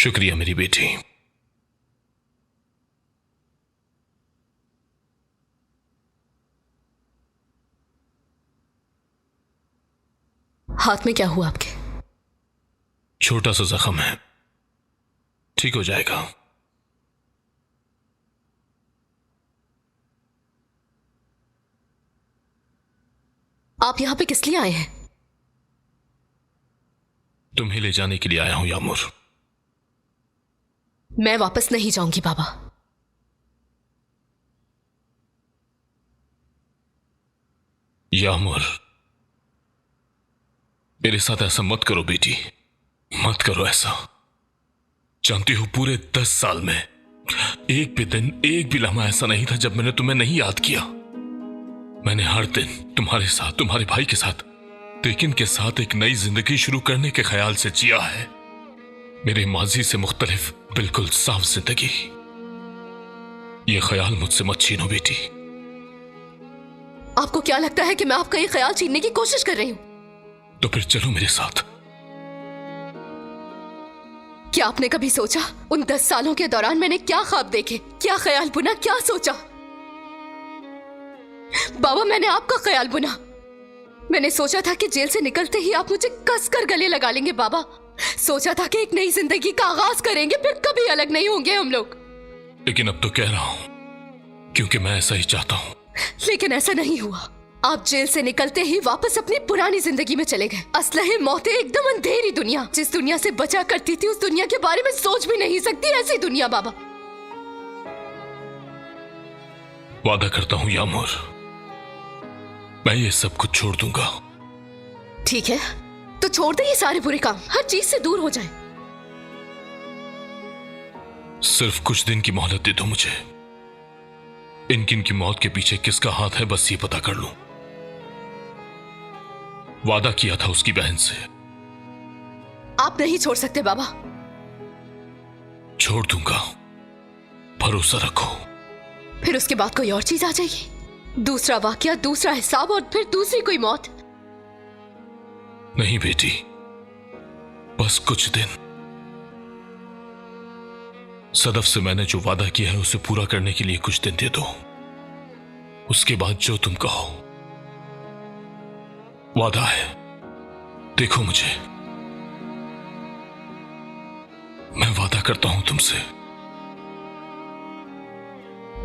शुक्रिया मेरी बेटी। हाथ में क्या हुआ आपके? छोटा सा जख्म है, ठीक हो जाएगा। आप यहां पे किस लिए आए हैं? तुम्हें ले जाने के लिए आया हूं यामुर। मैं वापस नहीं जाऊंगी बाबा। यामुर, मेरे साथ ऐसा मत करो बेटी, मत करो ऐसा। जानती हो पूरे 10 साल में एक भी दिन, एक भी लम्हा ऐसा नहीं था जब मैंने तुम्हें नहीं याद किया। मैंने हर दिन तुम्हारे साथ, तुम्हारे भाई के साथ, तेकिन के साथ एक नई जिंदगी शुरू करने के ख्याल से जिया है। मेरे माजी से मुख्तलिफ बिल्कुल साफ जिंदगी। ये ख्याल मुझसे मत छीनो बेटी। आपको क्या लगता है कि मैं आपका ये ख्याल छीनने की कोशिश कर रही हूं? तो फिर चलो मेरे साथ। क्या आपने कभी सोचा उन 10 सालों के दौरान मैंने क्या ख्वाब देखे, क्या ख्याल बुना, क्या सोचा? बाबा, मैंने आपका ख्याल बुना। मैंने सोचा था कि जेल से निकलते ही आप मुझे कसकर गले लगा लेंगे बाबा। सोचा था कि एक नई जिंदगी का आगाज करेंगे, फिर कभी अलग नहीं होंगे हम लोग। लेकिन अब तो कह रहा हूं क्योंकि मैं ऐसा ही चाहता हूं। लेकिन ऐसा नहीं हुआ। आप जेल से निकलते ही वापस अपनी पुरानी जिंदगी में चले गए। असलहे मौतें, एकदम अंधेरी दुनिया। जिस दुनिया से बचा करती थी उस दुनिया के बारे में सोच भी नहीं सकती, ऐसी दुनिया बाबा। वादा करता हूं यामुर, मैं ये सब कुछ छोड़ दूंगा। ठीक है, तो छोड़ दे ये सारे बुरे काम, हर चीज से दूर हो जाए। सिर्फ कुछ दिन की मोहलत दे दो मुझे। इनकिन की मौत के पीछे किसका हाथ है बस ये पता कर लूं। वादा किया था उसकी बहन से। आप नहीं छोड़ सकते बाबा। छोड़ दूंगा, भरोसा रखो। फिर उसके बाद कोई और चीज आ जाएगी, दूसरा वाकया, दूसरा हिसाब, और फिर दूसरी कोई मौत। नहीं बेटी, बस कुछ दिन। सदफ से मैंने जो वादा किया है उसे पूरा करने के लिए कुछ दिन दे दो। उसके बाद जो तुम कहो। वादा है, देखो मुझे, मैं वादा करता हूं तुमसे।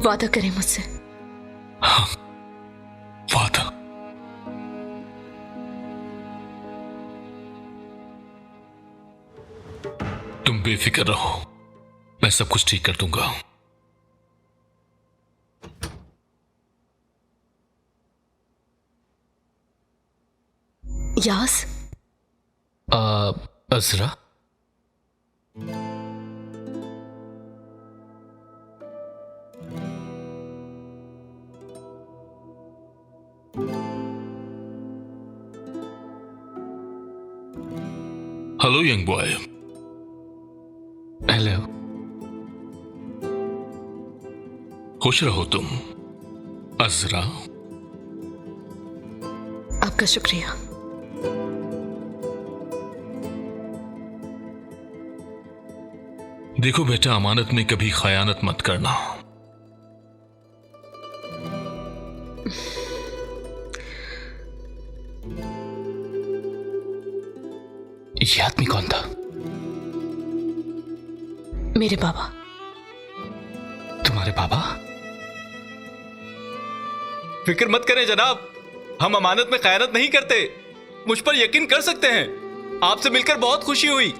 वादा करें मुझसे? हाँ, वादा। तुम बेफिक्र रहो, मैं सब कुछ ठीक कर दूंगा। यास? Azra? Hello young boy. Hello. खुश रहो तुम, अज़रा। आपका शुक्रिया। देखो बेटा, अमानत में कभी खयानत मत करना। ये आदमी कौन था? मेरे बाबा। तुम्हारे बाबा? फिक्र मत करें जनाब, हम अमानत में खयानत नहीं करते। मुझ पर यकीन कर सकते हैं। आपसे मिलकर बहुत खुशी हुई।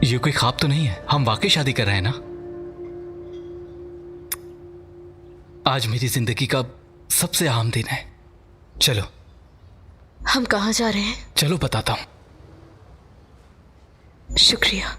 ये कोई ख्वाब तो नहीं है? हम वाकई शादी कर रहे हैं ना? आज मेरी जिंदगी का सबसे अहम दिन है। चलो। हम कहाँ जा रहे हैं? चलो बताता हूं। शुक्रिया।